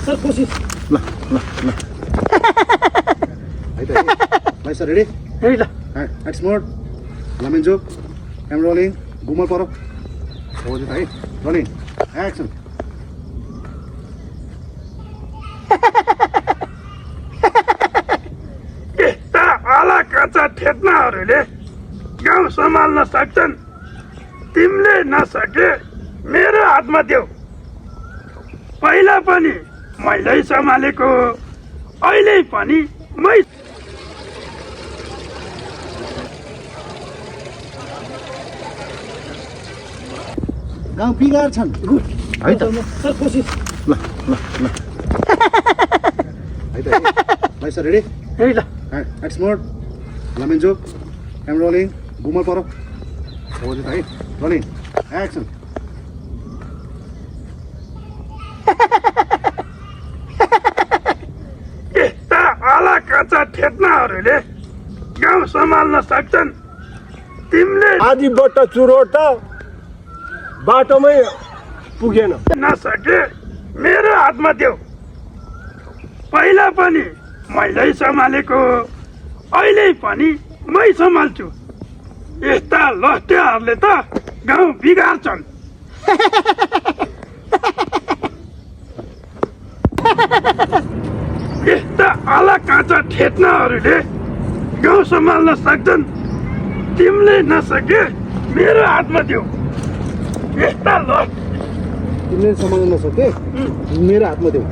Sir कोशिश ल ल ल है त भाइ सर रेडी रेडी ल एक्स मोड लमेन्जो क्यामेरा रोलिङ घुमल पर हो त है रोलिङ एक्सन यस्ता आला काचा ठेट्नाहरूले गाउँ सम्हाल्न सक्छन् तिमीले नसके मेरो हातमा देऊ पहिला पनि मैले सम्हालेको अहिले पनि मै गाउँ बिगार छन् है त सर कोशिश ल ल ल है त भाइ सर रेडी रेडी ल एक्स मोड लमेन्जो क्यामेरा रोलिङ घुमल पर हो त है रोलिङ एक्सन यस्ता आला काचा ठेट्नाहरूले गाउँ सम्हाल्न सक्छन् तिमीले आधी बट्टा चुरोट त बाटोमै पुगेन। नसके मेरो हातमा देऊ पहिला पनि मैले सम्हालेको अहिले पनि मै सम्हाल्छु यस्ता लस्टेहरूले त गाउँ बिगार्छन् यस्ता आला काँचा ठेट्नाहरूले गाउँ सम्हाल्न सक्छन् तिमीले नसके मेरो हातमा देऊ यस्ता लस्ट तिमीले सम्हाल्न नसके मेरो हातमा देऊ